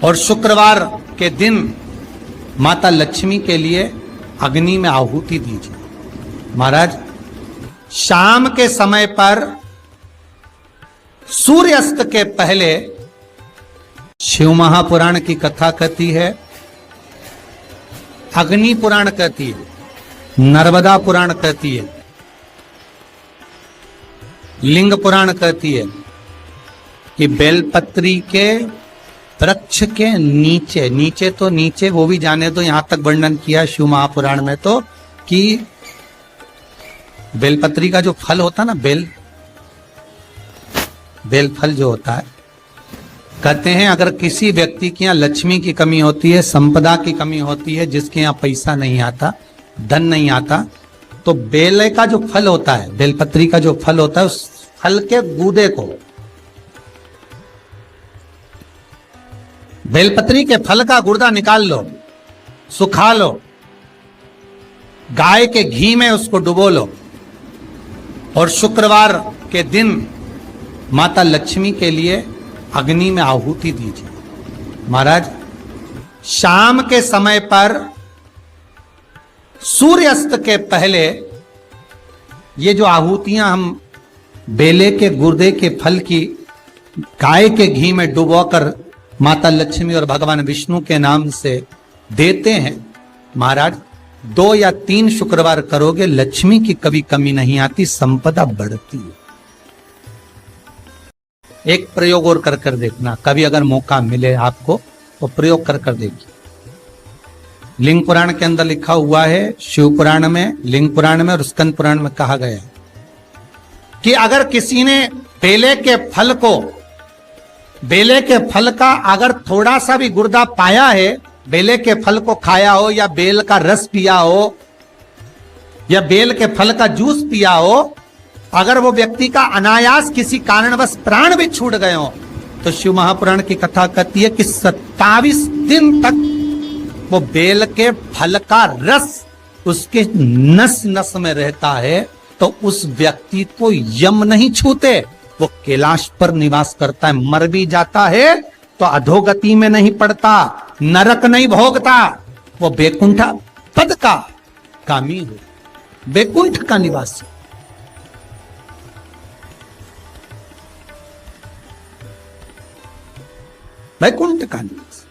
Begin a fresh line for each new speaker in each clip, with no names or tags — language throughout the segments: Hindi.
और शुक्रवार के दिन माता लक्ष्मी के लिए अग्नि में आहुति दीजिए। महाराज, शाम के समय पर सूर्यास्त के पहले शिव महापुराण की कथा कहती है, अग्नि पुराण कहती है, नर्मदा पुराण कहती है, लिंग पुराण कहती है कि बेलपत्री के वृक्ष के नीचे, नीचे तो नीचे वो भी जाने दो, यहां तक वर्णन किया शिव महापुराण में तो कि बेलपत्री का जो फल होता ना, बेल फल जो होता है, कहते हैं अगर किसी व्यक्ति के यहाँ लक्ष्मी की कमी होती है, संपदा की कमी होती है, जिसके यहाँ पैसा नहीं आता, धन नहीं आता, तो बेल का जो फल होता है, बेलपत्री का जो फल होता है, उस फल के गूदे को, बेलपत्री के फल का गुर्दा निकाल लो, सुखा लो, गाय के घी में उसको डुबो लो और शुक्रवार के दिन माता लक्ष्मी के लिए अग्नि में आहुति दीजिए। महाराज, शाम के समय पर सूर्यास्त के पहले ये जो आहुतियां हम बेले के गुर्दे के फल की गाय के घी में डुबोकर माता लक्ष्मी और भगवान विष्णु के नाम से देते हैं, महाराज 2 या 3 शुक्रवार करोगे, लक्ष्मी की कभी कमी नहीं आती, संपदा बढ़ती है। एक प्रयोग और कर कर देखना, कभी अगर मौका मिले आपको तो प्रयोग कर कर देखिए। लिंग पुराण के अंदर लिखा हुआ है, शिव पुराण में, लिंग पुराण में और स्कंद पुराण में कहा गया है कि अगर किसी ने बेले के फल को, बेले के फल का अगर थोड़ा सा भी गुर्दा पाया है, बेले के फल को खाया हो या बेल का रस पिया हो या बेल के फल का जूस पिया हो, अगर वो व्यक्ति का अनायास किसी कारणवश प्राण भी छूट गए हो, तो शिव महापुराण की कथा कहती है कि 27 दिन तक वो बेल के फल का रस उसके नस नस में रहता है, तो उस व्यक्ति को यम नहीं छूते, वो कैलाश पर निवास करता है। मर भी जाता है तो अधोगति में नहीं पड़ता, नरक नहीं भोगता, वो बैकुंठ पद का कामी हो, बैकुंठ का निवासी। बैकुंठ का निवास।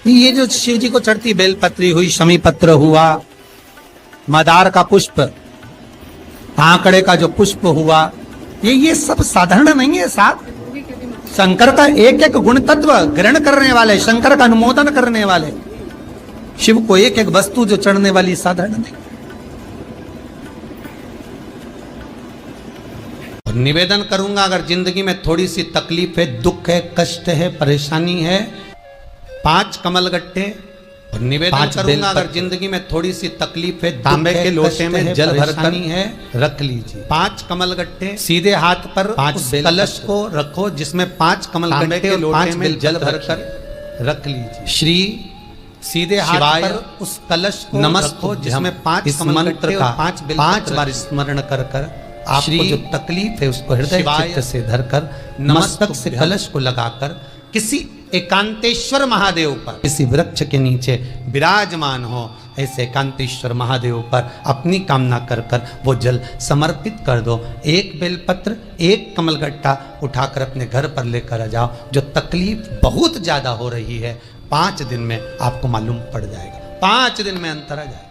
ये जो शिव जी को चढ़ती बेलपत्री हुई, शमी पत्र हुआ, मदार का पुष्प, आंकड़े का जो पुष्प हुआ, ये सब साधारण नहीं है साथ। शंकर का एक एक गुण तत्व ग्रहण करने वाले, शंकर का अनुमोदन करने वाले, शिव को एक एक वस्तु जो चढ़ने वाली साधारण नहीं। और निवेदन करूंगा, अगर जिंदगी में थोड़ी सी तकलीफ है, दुख है, कष्ट है, परेशानी है, 5 कमलगट्टे, और निवेदन करूंगा अगर जिंदगी में थोड़ी सी तकलीफ है, तांबे के लोटे में जल भरकर है रख लीजिए। 5 कमलगट्टे सीधे हाथ पर 5 कलश को रखो, जिसमें 5 कमलगट्टे के लोटे में जल भरकर रख लीजिए। श्री सीधे हाथ पर उस कलश को नमस्को, जिसमें 5 मंत्र का 5 बार स्मरण कर कर आपको जो तकलीफ है उसको हृदय चित्त से धरकर नमस्तक से कलश को लगाकर किसी एकांतेश्वर महादेव पर, किसी वृक्ष के नीचे विराजमान हो, ऐसे एकांतेश्वर महादेव पर अपनी कामना कर कर वो जल समर्पित कर दो। 1 बेलपत्र, 1 कमलगट्टा उठाकर अपने घर पर लेकर आ जाओ। जो तकलीफ बहुत ज्यादा हो रही है, 5 दिन में आपको मालूम पड़ जाएगा, 5 दिन में अंतर आ जाएगा।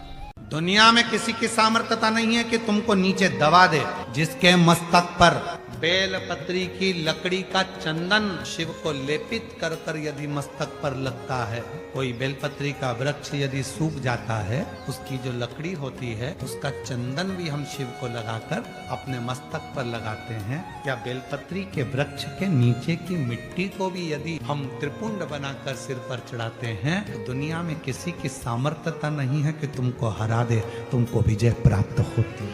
दुनिया में किसी की सामर्थ्यता नहीं है कि तुमको नीचे दबा दे। जिसके मस्तक पर बेलपत्री की लकड़ी का चंदन शिव को लेपित कर कर यदि मस्तक पर लगता है, कोई बेलपत्री का वृक्ष यदि सूख जाता है, उसकी जो लकड़ी होती है उसका चंदन भी हम शिव को लगाकर अपने मस्तक पर लगाते हैं, या बेलपत्री के वृक्ष के नीचे की मिट्टी को भी यदि हम त्रिपुंड बनाकर सिर पर चढ़ाते हैं, तो दुनिया में किसी की सामर्थ्यता नहीं है कि तुमको हरा दे, तुमको विजय प्राप्त होती है।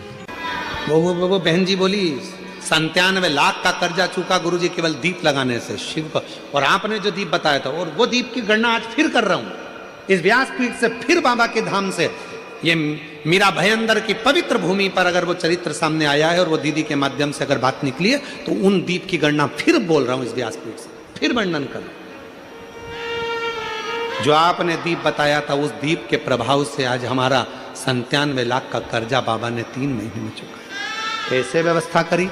वो बहन जी बोली 97 लाख का कर्जा चूका गुरुजी केवल दीप लगाने से शिव को, और आपने जो दीप बताया था, और वो दीप की गणना आज फिर कर रहा हूं इस व्यासपीठ से, फिर बाबा के धाम से ये मीरा भयंदर की पवित्र भूमि पर अगर वो चरित्र सामने आया है और वो दीदी के माध्यम से अगर बात निकली है, तो उन दीप की गणना फिर बोल रहा हूं इस व्यासपीठ से, फिर वर्णन कर। जो आपने दीप बताया था, उस दीप के प्रभाव से आज हमारा 97 लाख का कर्जा बाबा ने 3 महीने में चुकाया। कैसे व्यवस्था करी,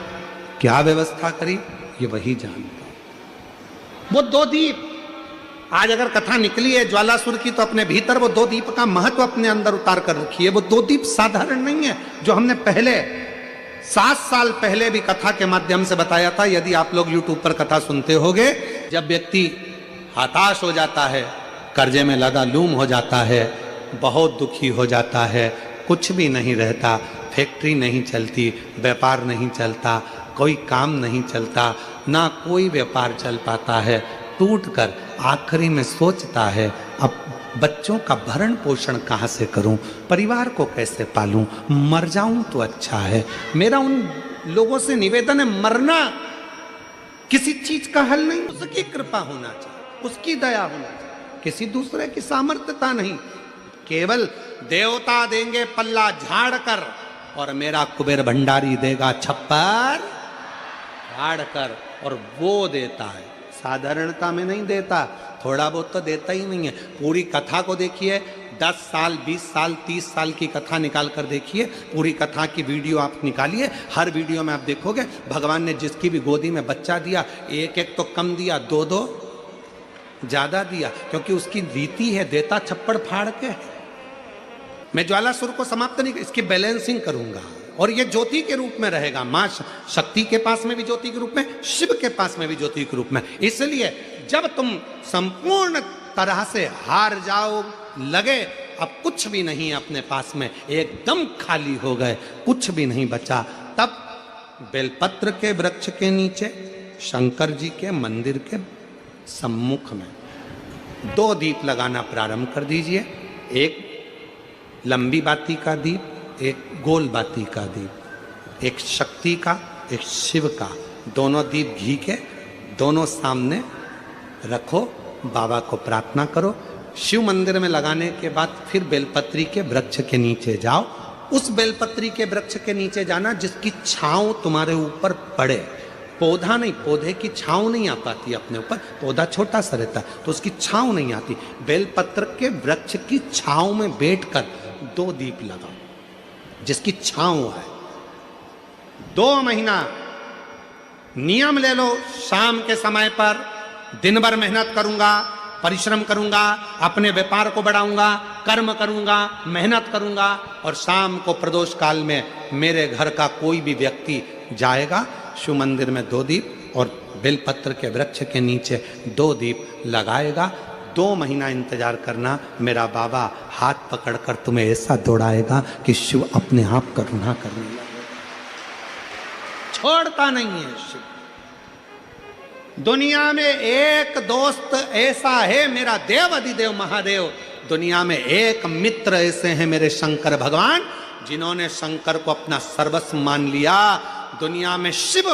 क्या व्यवस्था करी, ये वही जानता। वो 2 दीप आज अगर कथा निकली है ज्वालासुर की, तो अपने भीतर वो 2 दीप का महत्व अपने अंदर उतार कर रखी है। वो 2 दीप साधारण नहीं है, जो हमने पहले 7 साल पहले भी कथा के माध्यम से बताया था। यदि आप लोग YouTube पर कथा सुनते होंगे, जब व्यक्ति हताश हो जाता है, कर्जे में लदालूम हो जाता है, बहुत दुखी हो जाता है, कुछ भी नहीं रहता, फैक्ट्री नहीं चलती, व्यापार नहीं चलता, कोई काम नहीं चलता, ना कोई व्यापार चल पाता है, टूटकर आखिरी में सोचता है अब बच्चों का भरण पोषण कहाँ से करूं, परिवार को कैसे पालूं, मर जाऊं तो अच्छा है। मेरा उन लोगों से निवेदन है, मरना किसी चीज का हल नहीं, उसकी कृपा होना चाहिए, उसकी दया होना चाहिए, किसी दूसरे की सामर्थ्यता नहीं। केवल देवता देंगे पल्ला झाड़ कर, और मेरा कुबेर भंडारी देगा छप्पर झाड़ कर, और वो देता है, साधारणता में नहीं देता, थोड़ा बहुत तो देता ही नहीं है। पूरी कथा को देखिए, 10 साल 20 साल 30 साल की कथा निकाल कर देखिए, पूरी कथा की वीडियो आप निकालिए, हर वीडियो में आप देखोगे भगवान ने जिसकी भी गोदी में बच्चा दिया, एक एक तो कम दिया, 2 ज्यादा दिया, क्योंकि उसकी रीति है, देता छप्पड़ फाड़ के। मैं ज्वालासुर को समाप्त नहीं, इसकी बैलेंसिंग करूंगा, और ये ज्योति के रूप में रहेगा। मां शक्ति के पास में भी ज्योति के रूप में, शिव के पास में भी ज्योति के रूप में। इसलिए जब तुम संपूर्ण तरह से हार जाओ, लगे अब कुछ भी नहीं अपने पास में, एकदम खाली हो गए, कुछ भी नहीं बचा, तब बेलपत्र के वृक्ष के नीचे शंकर जी के मंदिर के सम्मुख में 2 दीप लगाना प्रारंभ कर दीजिए। एक लंबी बाती का दीप, एक गोल बाती का दीप, एक शक्ति का, एक शिव का, दोनों दीप घी के, दोनों सामने रखो, बाबा को प्रार्थना करो। शिव मंदिर में लगाने के बाद फिर बेलपत्री के वृक्ष के नीचे जाओ। उस बेलपत्री के वृक्ष के नीचे जाना जिसकी छांव तुम्हारे ऊपर पड़े, पौधा नहीं, पौधे की छांव नहीं आ पाती अपने ऊपर, पौधा छोटा सा रहता है तो उसकी छांव नहीं आती। बेलपत्र के वृक्ष की छांव में बैठकर 2 दीप लगाओ जिसकी छांव है। 2 महीना नियम ले लो, शाम के समय पर दिन भर मेहनत करूंगा, परिश्रम करूंगा, अपने व्यापार को बढ़ाऊंगा, कर्म करूंगा, मेहनत करूंगा, और शाम को प्रदोष काल में मेरे घर का कोई भी व्यक्ति जाएगा, शिव मंदिर में 2 दीप और बेलपत्र के वृक्ष के नीचे 2 दीप लगाएगा। 2 महीना इंतजार करना, मेरा बाबा हाथ पकड़कर तुम्हें ऐसा दौड़ाएगा कि शिव अपने आप करुणा करने लगेगा। छोड़ता नहीं है शिव। दुनिया में एक दोस्त ऐसा है मेरा देव अधिदेव महादेव, दुनिया में एक मित्र ऐसे हैं मेरे शंकर भगवान, जिन्होंने शंकर को अपना सर्वस्व मान लिया। दुनिया में शिव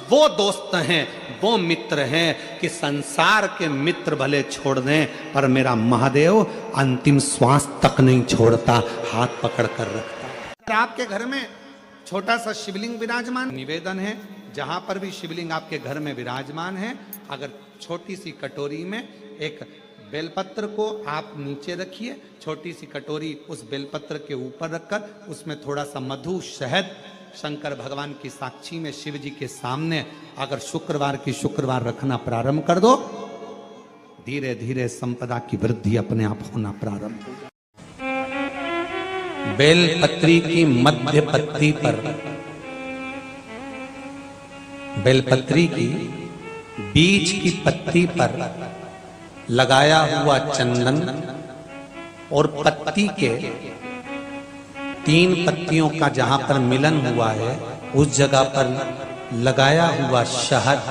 वो दोस्त हैं, वो मित्र हैं कि संसार के मित्र भले छोड़ दें, पर मेरा महादेव अंतिम श्वास तक नहीं छोड़ता, हाथ पकड़ कर रखता। आपके घर में छोटा सा शिवलिंग विराजमान, निवेदन है जहां पर भी शिवलिंग आपके घर में विराजमान है, अगर छोटी सी कटोरी में एक बेलपत्र को आप नीचे रखिए, छोटी सी कटोरी उस बेलपत्र के ऊपर रखकर उसमें थोड़ा सा मधु शहद शंकर भगवान की साक्षी में शिव जी के सामने अगर शुक्रवार की शुक्रवार रखना प्रारंभ कर दो, धीरे धीरे संपदा की वृद्धि अपने आप होना प्रारंभ हो जाए। बेलपत्री की मध्य पत्ती पर, बेलपत्री की बीच की पत्ती पर लगाया हुआ चंदन और पत्ती के 3 पत्तियों का जहां पर मिलन हुआ है उस जगह पर लगाया हुआ शहद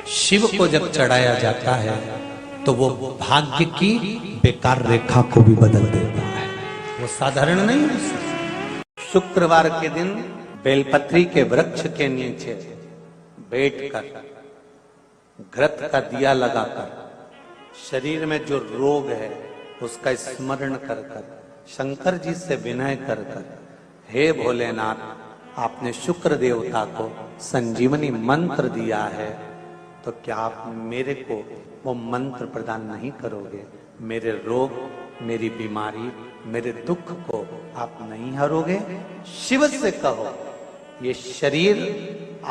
शिव को जब चढ़ाया जाता है तो वो भाग्य की बेकार रेखा को भी बदल देता है, वो साधारण नहीं है। शुक्रवार के दिन बेलपत्री के वृक्ष के नीचे बैठकर घृत का दिया लगाकर शरीर में जो रोग है उसका स्मरण कर कर शंकर जी से विनय कर कर, हे भोलेनाथ, आपने शुक्र देवता को संजीवनी मंत्र दिया है, तो क्या आप मेरे को वो मंत्र प्रदान नहीं करोगे? मेरे रोग, मेरी बीमारी, मेरे दुख को आप नहीं हरोगे? शिव से कहो, ये शरीर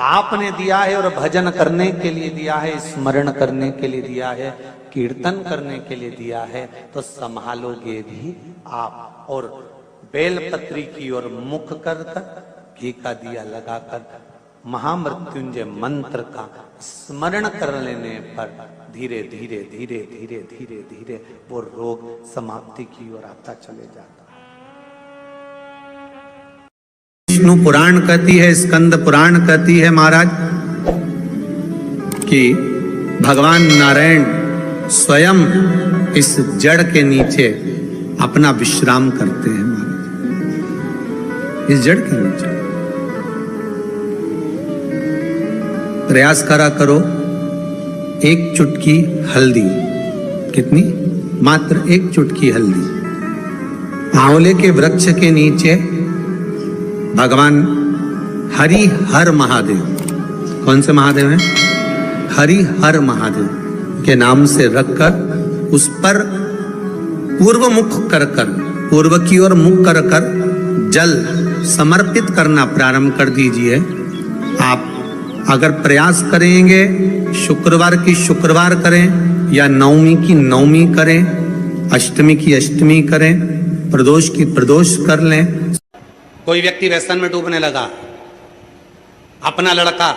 आपने दिया है और भजन करने के लिए दिया है, स्मरण करने के लिए दिया है, कीर्तन करने के लिए दिया है, तो संभालोगे भी आप। और बेलपत्री की ओर मुख कर कर, घी का दिया लगाकर महामृत्युंजय मंत्र का स्मरण कर लेने पर धीरे धीरे धीरे धीरे धीरे धीरे वो रोग समाप्ति की ओर आता चले जाता। विष्णु पुराण कहती है, स्कंद पुराण कहती है महाराज कि भगवान नारायण स्वयं इस जड़ के नीचे अपना विश्राम करते हैं महाराज, इस जड़ के नीचे। प्रयास करा करो, एक चुटकी हल्दी, कितनी? मात्र एक चुटकी हल्दी, आंवले के वृक्ष के नीचे भगवान हरि हर महादेव, कौन से महादेव हैं? हरि हर महादेव के नाम से रखकर उस पर पूर्व मुख कर कर, पूर्व की ओर मुख कर कर जल समर्पित करना प्रारंभ कर दीजिए। आप अगर प्रयास करेंगे, शुक्रवार की शुक्रवार करें या नवमी की नवमी करें, अष्टमी की अष्टमी करें, प्रदोष की प्रदोष कर लें। कोई व्यक्ति व्यसन में डूबने लगा, अपना लड़का,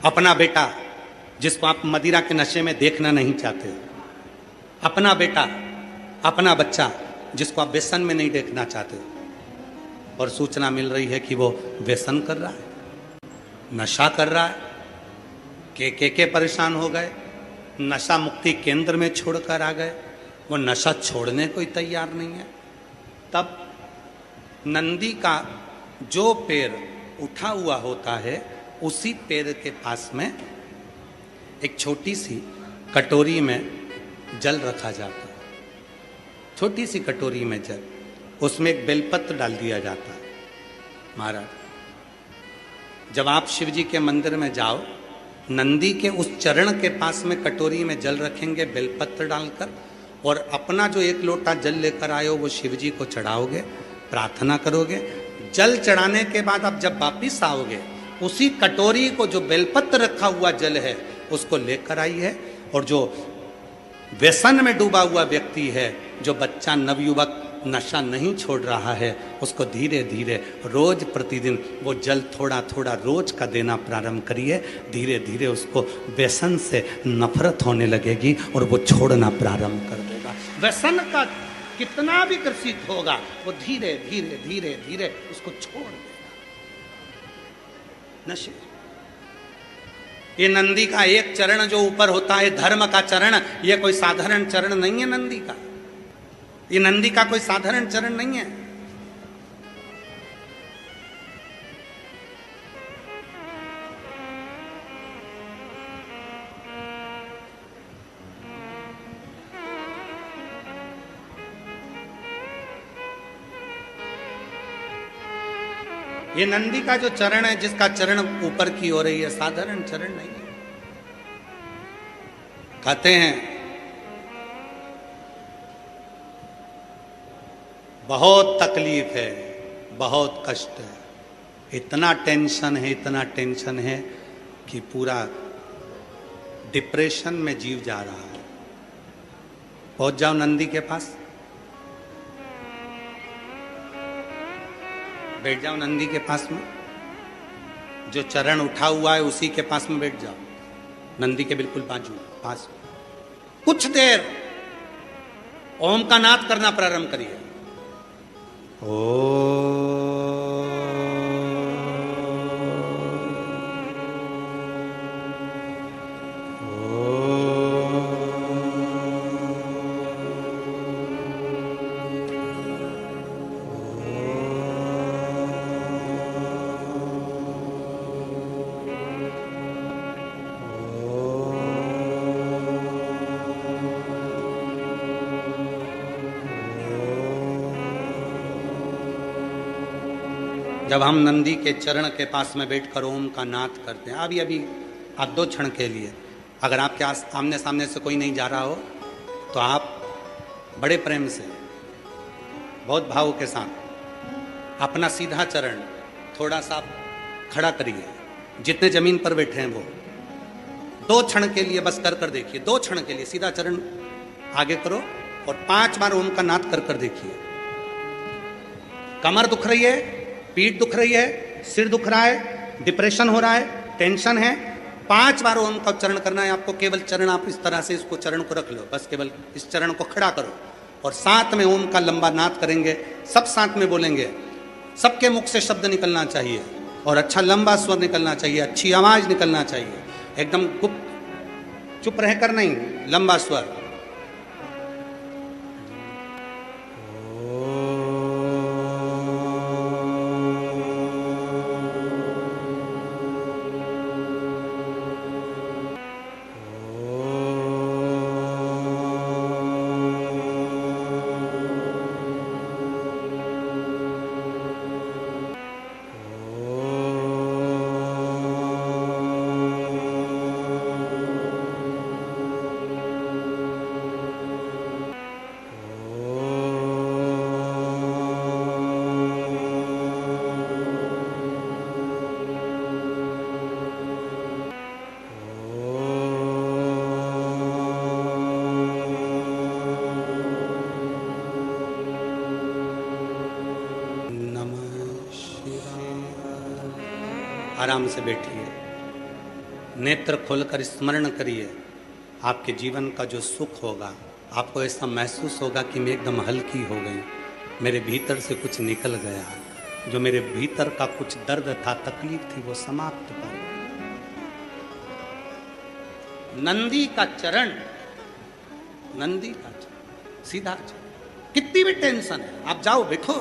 अपना बेटा जिसको आप मदिरा के नशे में देखना नहीं चाहते, अपना बेटा, अपना बच्चा जिसको आप व्यसन में नहीं देखना चाहते, और सूचना मिल रही है कि वो व्यसन कर रहा है, नशा कर रहा है, के परेशान हो गए, नशा मुक्ति केंद्र में छोड़कर आ गए, वो नशा छोड़ने को ही तैयार नहीं है। तब नंदी का जो पैर उठा हुआ होता है, उसी पैर के पास में एक छोटी सी कटोरी में जल रखा जाता है, छोटी सी कटोरी में जल, उसमें एक बेलपत्र डाल दिया जाता है। महाराज, जब आप शिव जी के मंदिर में जाओ, नंदी के उस चरण के पास में कटोरी में जल रखेंगे बेलपत्र डालकर, और अपना जो एक लोटा जल लेकर आए हो वो शिव जी को चढ़ाओगे, प्रार्थना करोगे। जल चढ़ाने के बाद आप जब वापिस आओगे, उसी कटोरी को, जो बेलपत्र रखा हुआ जल है, उसको लेकर आइए, और जो व्यसन में डूबा हुआ व्यक्ति है, जो बच्चा नवयुवक नशा नहीं छोड़ रहा है, उसको धीरे धीरे रोज प्रतिदिन वो जल थोड़ा थोड़ा रोज का देना प्रारंभ करिए। धीरे धीरे उसको व्यसन से नफरत होने लगेगी और वो छोड़ना प्रारंभ कर देगा। व्यसन का कितना भी ग्रसित होगा, वो धीरे धीरे धीरे धीरे उसको छोड़ देगा। नशे, ये नंदी का एक चरण जो ऊपर होता है, धर्म का चरण, ये कोई साधारण चरण नहीं है नंदी का, ये नंदी का कोई साधारण चरण नहीं है। ये नंदी का जो चरण है, जिसका चरण ऊपर की हो रही है, साधारण चरण नहीं है। कहते हैं बहुत तकलीफ है, बहुत कष्ट है, इतना टेंशन है, इतना टेंशन है कि पूरा डिप्रेशन में जीव जा रहा है। पहुंच जाओ नंदी के पास, बैठ जाओ नंदी के पास में, जो चरण उठा हुआ है उसी के पास में बैठ जाओ, नंदी के बिल्कुल बाजू पास। कुछ देर ओम का नाद करना प्रारंभ करिए। जब हम नंदी के चरण के पास में बैठकर ओम का नाद करते हैं, अभी अभी आप 2 क्षण के लिए, अगर आपके आमने सामने से कोई नहीं जा रहा हो तो आप बड़े प्रेम से, बहुत भाव के साथ अपना सीधा चरण थोड़ा सा खड़ा करिए, जितने जमीन पर बैठे हैं वो 2 क्षण के लिए बस कर देखिए। 2 क्षण के लिए सीधा चरण आगे करो और 5 बार ओम का नाद कर देखिए। कमर दुख रही है, पीठ दुख रही है, सिर दुख रहा है, डिप्रेशन हो रहा है, टेंशन है, 5 बार ओम का उच्चारण करना है आपको। केवल चरण आप इस तरह से इसको चरण को रख लो, बस केवल इस चरण को खड़ा करो और साथ में ओम का लंबा नाद करेंगे, सब साथ में बोलेंगे। सबके मुख से शब्द निकलना चाहिए और अच्छा लंबा स्वर निकलना चाहिए, अच्छी आवाज निकलना चाहिए, एकदम गुप्त चुप रहकर नहीं, लंबा स्वर। आराम से बैठिए, नेत्र खोलकर स्मरण करिए। आपके जीवन का जो सुख होगा, आपको ऐसा महसूस होगा कि मैं एकदम हल्की हो गई, मेरे भीतर से कुछ निकल गया, जो मेरे भीतर का कुछ दर्द था, तकलीफ थी, वो समाप्त हो गई। नंदी का चरण, नंदी का चरण, सीधा चरण। कितनी भी टेंशन है, आप जाओ बैठो,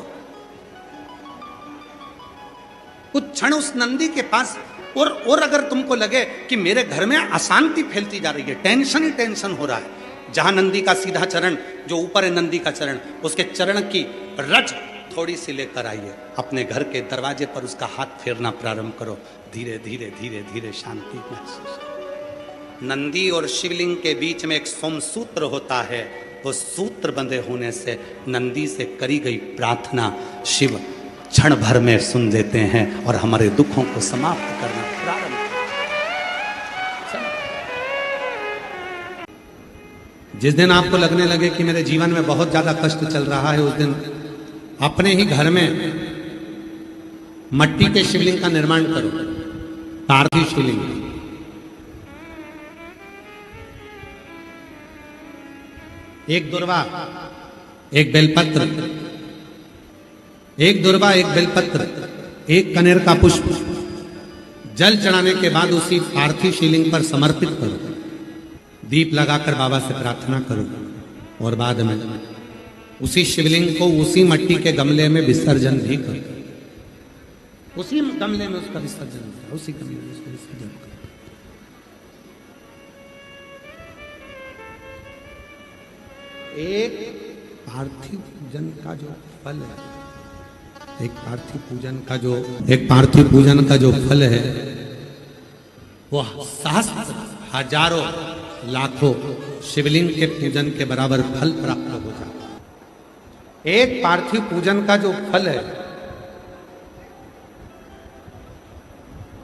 कुछ क्षण उस नंदी के पास। और अगर तुमको लगे कि मेरे घर में अशांति फैलती जा रही है, टेंशन ही टेंशन हो रहा है, जहां नंदी का सीधा चरण, जो ऊपर है नंदी का चरण, उसके चरण की रज थोड़ी सी लेकर आइए, अपने घर के दरवाजे पर उसका हाथ फेरना प्रारंभ करो। धीरे धीरे धीरे धीरे शांति महसूस। नंदी और शिवलिंग के बीच में एक सोमसूत्र होता है, वो सूत्र बंधे होने से नंदी से करी गई प्रार्थना शिव क्षण भर में सुन लेते हैं और हमारे दुखों को समाप्त करना प्रारंभ। जिस दिन आपको लगने लगे कि मेरे जीवन में बहुत ज्यादा कष्ट चल रहा है, उस दिन अपने ही घर में मट्टी के शिवलिंग का निर्माण करो, पार्थिव शिवलिंग। एक दुर्वा, एक बेलपत्र, एक दुर्वा, एक बेलपत्र, एक कनेर का पुष्प जल चढ़ाने के बाद उसी पार्थिव शिवलिंग पर समर्पित करो। दीप लगाकर बाबा से प्रार्थना करो और बाद में उसी शिवलिंग को उसी मट्टी के गमले में विसर्जन भी करो। उसी गमले में उसका विसर्जन करो, उसी गमले में उसका विसर्जन करो। एक पार्थिव पूजन का जो फल है, एक पार्थिव पूजन का जो फल है, वो सहस्त्र हजारों लाखों शिवलिंग के पूजन के बराबर फल प्राप्त हो जाता है। एक पार्थिव पूजन का जो फल है,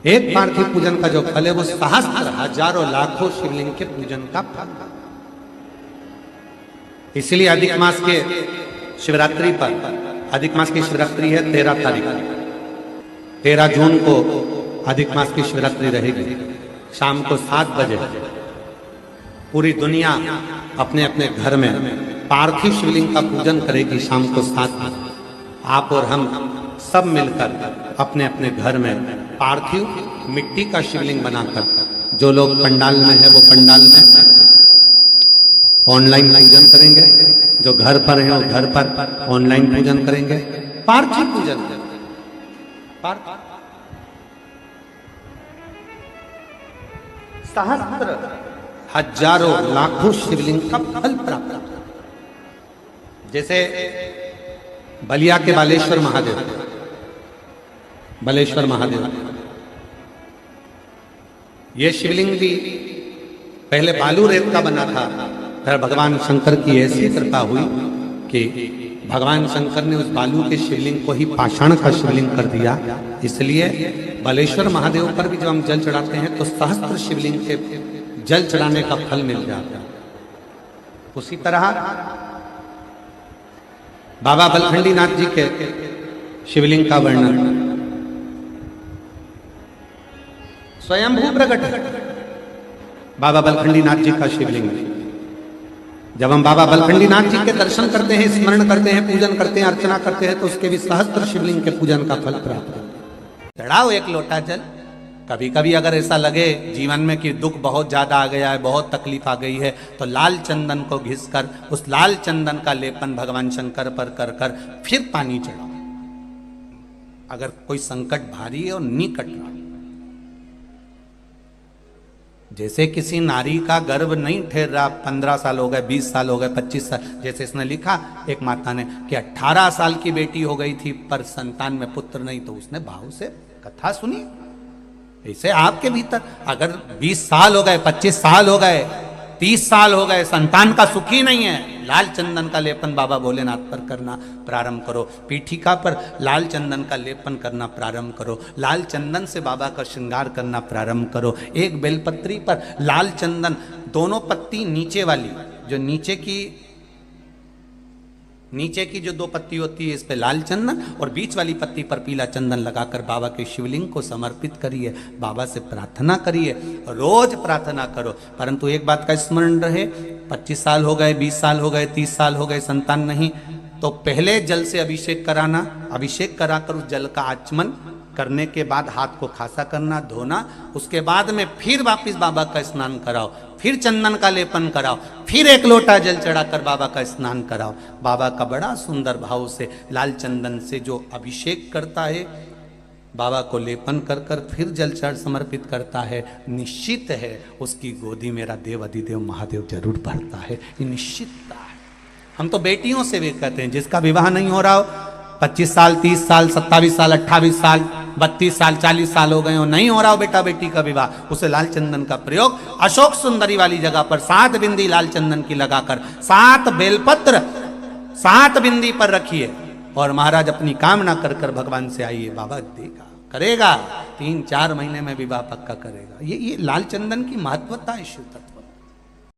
एक पार्थिव पूजन का जो फल है, वो सहस्त्र हजारों लाखों शिवलिंग के पूजन का फल। इसलिए अधिक मास के शिवरात्रि पर, अधिक मास की शिवरात्रि है 13 तारीख, 13 जून को अधिक मास की शिवरात्रि रहेगी। शाम को 7 बजे पूरी दुनिया अपने अपने घर में पार्थिव शिवलिंग का पूजन करेगी। शाम को 7 बजे आप और हम सब मिलकर अपने अपने घर में पार्थिव मिट्टी का शिवलिंग बनाकर, जो लोग पंडाल में है वो पंडाल में ऑनलाइन पूजन करेंगे, जो घर पर है वो घर पर ऑनलाइन पूजन करेंगे, पार्थिव पूजन सहस्त्र हजारों लाखों शिवलिंग का फल प्राप्त। जैसे बलिया के बालेश्वर महादेव, बलेश्वर महादेव। ये शिवलिंग भी पहले बालू रेत का बना था, फिर भगवान शंकर की ऐसी कृपा हुई कि भगवान शंकर ने उस बालू के शिवलिंग को ही पाषाण का शिवलिंग कर दिया। इसलिए बलेश्वर महादेव पर भी जब हम जल चढ़ाते हैं तो सहस्त्र शिवलिंग के जल चढ़ाने का फल मिल जाता है। उसी तरह बाबा बलखंडी नाथ जी के शिवलिंग का वर्णन स्वयंभू प्रकट है। बाबा बलखंडी नाथ जी का शिवलिंग, जब हम बाबा बलखंडी नाथ जी के दर्शन करते हैं, स्मरण करते हैं, पूजन करते हैं, अर्चना करते हैं, तो उसके भी सहस्त्र शिवलिंग के पूजन का फल प्राप्त होता है। चढ़ाओ एक लोटा जल। कभी कभी अगर ऐसा लगे जीवन में कि दुख बहुत ज्यादा आ गया है, बहुत तकलीफ आ गई है, तो लाल चंदन को घिसकर उस लाल चंदन का लेपन भगवान शंकर पर कर कर फिर पानी चढ़ाओ। अगर कोई संकट भारी है और निकट रहा, जैसे किसी नारी का गर्भ नहीं ठहर रहा, 15 साल हो गए, 20 साल हो गए, 25 साल, जैसे इसने लिखा एक माता ने कि 18 साल की बेटी हो गई थी पर संतान में पुत्र नहीं, तो उसने भाव से कथा सुनी। ऐसे आपके भीतर अगर 20 साल हो गए, 25 साल हो गए, 30 साल हो गए, संतान का सुख ही नहीं है, लाल चंदन का लेपन बाबा भोलेनाथ पर करना प्रारंभ करो। पीठिका पर लाल चंदन का लेपन करना प्रारंभ करो। लाल चंदन से बाबा का श्रृंगार करना प्रारंभ करो। एक बेलपत्री पर लाल चंदन, दोनों पत्ती नीचे वाली, जो नीचे की जो 2 पत्ती होती है, इस पे लाल चंदन और बीच वाली पत्ती पर पीला चंदन लगाकर बाबा के शिवलिंग को समर्पित करिए, बाबा से प्रार्थना करिए, रोज प्रार्थना करो। परंतु एक बात का स्मरण रहे, 25 साल हो गए, 20 साल हो गए, 30 साल हो गए, संतान नहीं, तो पहले जल से अभिषेक कराना, अभिषेक कराकर उस जल का आचमन करने के बाद हाथ को खासा करना, धोना, उसके बाद में फिर वापिस बाबा का स्नान कराओ, फिर चंदन का लेपन कराओ, फिर एक लोटा जल चढ़ाकर बाबा का स्नान कराओ। बाबा का बड़ा सुंदर भाव से लाल चंदन से जो अभिषेक करता है, बाबा को लेपन कर कर फिर जल चढ़ समर्पित करता है, निश्चित है उसकी गोदी मेरा देव अधिदेव महादेव जरूर भरता है। ये निश्चितता है। हम तो बेटियों से भी कहते हैं, जिसका विवाह नहीं हो रहा हो, 25 साल, 30 साल, 27 साल, 28 साल, 32 साल, 40 साल हो गए हो, नहीं हो रहा हो बेटा बेटी का विवाह, उसे लाल चंदन का प्रयोग अशोक सुंदरी वाली जगह पर 7 बिंदी लाल चंदन की लगाकर 7 बेलपत्र 7 बिंदी पर रखिए और महाराज अपनी कामना कर कर भगवान से आइए, बाबा देगा, करेगा, 3-4 महीने में विवाह पक्का करेगा। ये लाल चंदन की महत्वता है शिव तत्व।